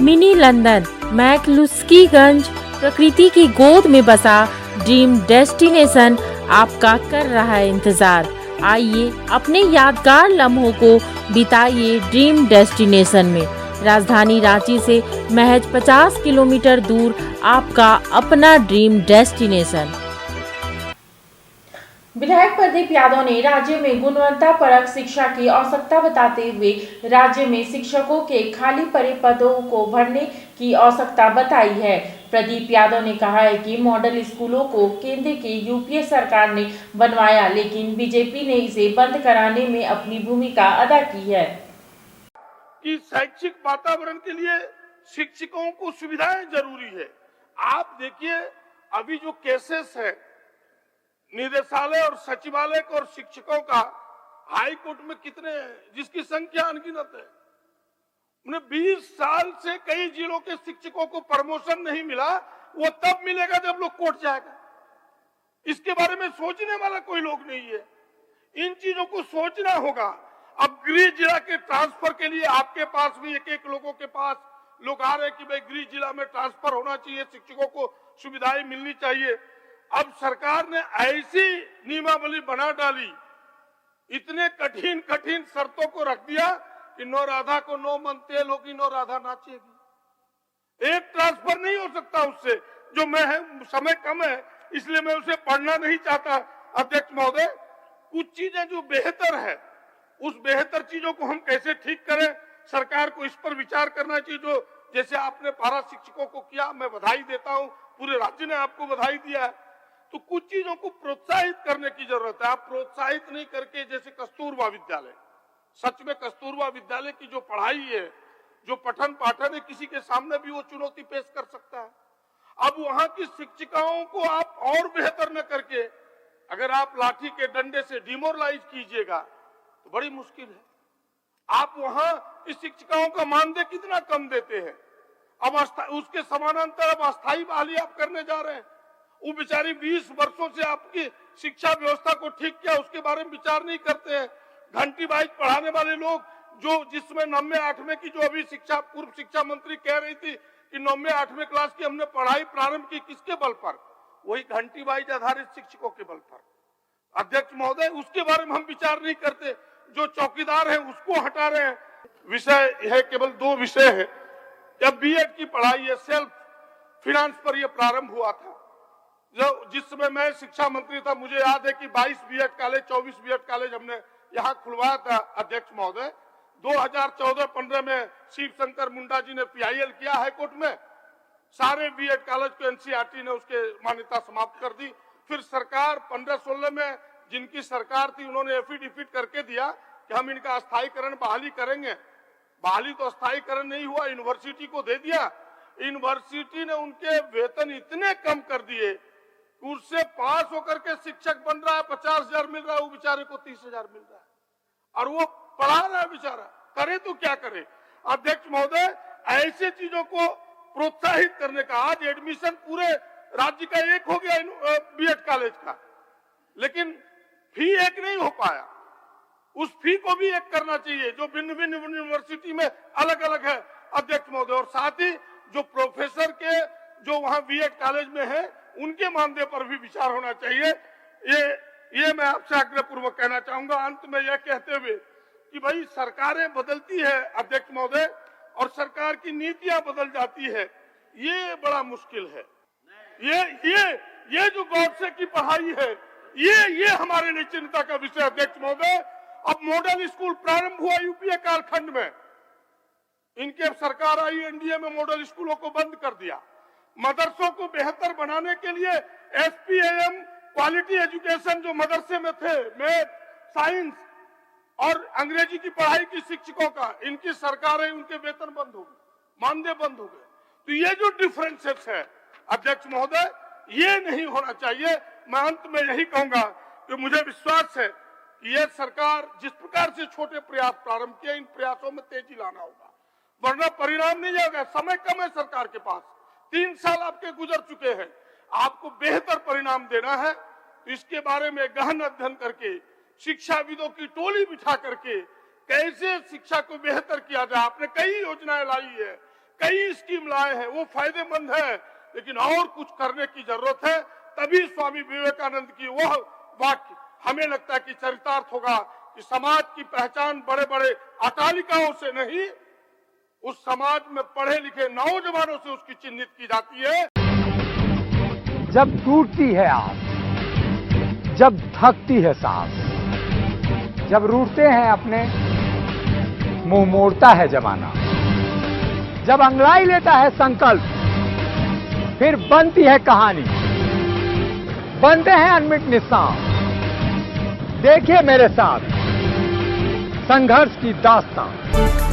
Mini London McCluskieganj प्रकृति की गोद में बसा ड्रीम डेस्टिनेशन आपका कर रहा है इंतजार। आइए अपने यादगार लम्हों को बिताइए ड्रीम डेस्टिनेशन में। राजधानी रांची से महज 50 किलोमीटर दूर आपका अपना ड्रीम डेस्टिनेशन। विधायक प्रदीप यादव ने राज्य में गुणवत्तापरक शिक्षा की आवश्यकता बताते हुए राज्य में शिक्षकों के खाली पड़े पदों को भरने की आवश्यकता बताई है। प्रदीप यादव ने कहा है कि मॉडल स्कूलों को केंद्र की यूपीए सरकार ने बनवाया, लेकिन बीजेपी ने इसे बंद कराने में अपनी भूमिका अदा की है। कि शैक्षिक वातावरण के लिए शिक्षकों को सुविधाएं जरूरी है। आप देखिए अभी जो केसेस है निदेशालय और सचिवालय और शिक्षकों का हाई कोर्ट में कितने, जिसकी संख्या अनगिनत है। उन्हें 20 साल से कई जिलों के शिक्षकों को प्रमोशन नहीं मिला, वो तब मिलेगा जब लोग कोर्ट जाएगा। इसके बारे में सोचने वाला कोई लोग नहीं है। इन चीजों को सोचना होगा। अब गृह जिला के ट्रांसफर के लिए आपके पास भी एक लोगों के पास लोग आ रहे हैं कि भाई गृह जिला में ट्रांसफर होना चाहिए, शिक्षकों को सुविधाएं मिलनी चाहिए। अब सरकार ने ऐसी नियमावली बना डाली, इतने कठिन कठिन शर्तों को रख दिया कि नौ राधा को 9 मन तेल होगी, 9 राधा नाचेगी। एक ट्रांसफर नहीं हो सकता उससे, जो मैं है समय कम है इसलिए मैं उसे पढ़ना नहीं चाहता। अध्यक्ष महोदय, कुछ चीजें जो बेहतर है उस बेहतर चीजों को हम कैसे ठीक करें, सरकार को इस पर विचार करना चाहिए। जो जैसे आपने पारा शिक्षकों को किया, मैं बधाई देता हूं, पूरे राज्य ने आपको बधाई दिया है। तो कुछ चीजों को प्रोत्साहित करने की जरूरत है। आप प्रोत्साहित नहीं करके, जैसे कस्तूरबा विद्यालय, सच में कस्तूरबा विद्यालय की जो पढ़ाई है, जो पठन पाठन है, किसी के सामने भी वो चुनौती पेश कर सकता है। अब वहां की शिक्षिकाओं को आप और बेहतर न करके अगर आप लाठी के डंडे से डिमोरलाइज कीजिएगा तो बड़ी मुश्किल है। आप वहां इस शिक्षिकाओं का मानदेय कितना कम देते हैं। अब उसके समानांतर अब अस्थायी बहाली आप करने जा रहे हैं। वो बेचारी 20 वर्षों से आपकी शिक्षा व्यवस्था को ठीक किया, उसके बारे में विचार नहीं करते हैं। घंटी वाइज पढ़ाने वाले लोग, जो जिसमें 9वीं 8वीं की, जो अभी पूर्व शिक्षा मंत्री कह रही थी कि 9वीं 8वीं क्लास की हमने पढ़ाई प्रारंभ की, किसके बल पर? वही घंटी वाइज आधारित शिक्षकों के बल पर। अध्यक्ष महोदय, उसके बारे में हम विचार नहीं करते। जो चौकीदार है उसको हटा रहे हैं। विषय है, केवल 2 विषय है। जब बीएड की पढ़ाई है, सेल्फ फाइनेंस पर यह प्रारंभ हुआ था, जिस समय मैं शिक्षा मंत्री था, मुझे याद है कि 22 बीएड कॉलेज, 24 बीएड कॉलेज हमने यहाँ खुलवाया था। अध्यक्ष महोदय, 2014-15 में शिव शंकर मुंडा जी ने पीआईएल किया हाईकोर्ट में, सारे बीएड कॉलेज को एनसीईआरटी ने उसके मान्यता समाप्त कर दी। फिर सरकार 15-16 में जिनकी सरकार थी, उन्होंने एफिडेविट करके दिया कि हम इनका अस्थायीकरण बहाली करेंगे। बहाली तो अस्थायीकरण नहीं हुआ, यूनिवर्सिटी को दे दिया। यूनिवर्सिटी ने उनके वेतन इतने कम कर दिए, उससे पास होकर के शिक्षक बन रहा है, 50,000 मिल रहा है, वो बेचारे को 30,000 मिल रहा है, और वो पढ़ा रहा है बेचारा। करे तो क्या करे। अध्यक्ष महोदय, ऐसे चीजों को प्रोत्साहित करने का, आज एडमिशन पूरे राज्य का एक हो गया बीएड कॉलेज का, लेकिन फी एक नहीं हो पाया। उस फी को भी एक करना चाहिए, जो भिन्न भिन्न यूनिवर्सिटी में अलग अलग है अध्यक्ष महोदय। और साथ ही जो प्रोफेसर के जो वहां बीएड कॉलेज में है, उनके मानदेय पर भी विचार होना चाहिए। ये मैं आपसे आग्रहपूर्वक कहना चाहूंगा। अंत में यह कहते हुए कि भाई सरकारें बदलती है अध्यक्ष महोदय, और सरकार की नीतियां बदल जाती है, ये बड़ा मुश्किल है। ये जो गॉडसे की पढ़ाई है, ये हमारे लिए चिंता का विषय अध्यक्ष महोदय। अब मॉडल स्कूल प्रारंभ हुआ यूपीए कालखंड में, इनके सरकार आई, एनडीए में मॉडल स्कूलों को बंद कर दिया। मदरसों को बेहतर बनाने के लिए एसपीएम क्वालिटी एजुकेशन, जो मदरसे में थे, मैथ, साइंस और अंग्रेजी की पढ़ाई की शिक्षकों का, इनकी सरकारें, उनके वेतन बंद हो गए, मानदेय बंद हो गए। तो ये जो डिफरेंसेस है अध्यक्ष महोदय, ये नहीं होना चाहिए। मैं अंत में यही कहूंगा कि मुझे विश्वास है कि यह सरकार जिस प्रकार से छोटे प्रयास प्रारंभ किए, इन प्रयासों में तेजी लाना होगा, वरना परिणाम नहीं आएगा। समय कम है सरकार के पास, 3 साल आपके गुजर चुके हैं, आपको बेहतर परिणाम देना है। तो इसके बारे में गहन अध्ययन करके, शिक्षाविदों की टोली बिठा करके कैसे शिक्षा को बेहतर किया जाए। आपने कई योजनाएं लाई है, कई स्कीम लाए हैं, वो फायदेमंद है, लेकिन और कुछ करने की जरूरत है। तभी स्वामी विवेकानंद की वह वाक्य हमें लगता है कि चरितार्थ होगा कि समाज की पहचान बड़े बड़े अटालिकाओं से नहीं, उस समाज में पढ़े लिखे नौजवानों से उसकी चिन्हित की जाती है। जब टूटती है आस, जब थकती है सांस, जब रूठते हैं अपने, मुंह मोड़ता है जमाना, जब अंगड़ाई लेता है संकल्प, फिर बनती है कहानी, बनते हैं अनमिट निशान। देखिए मेरे साथ संघर्ष की दास्तान।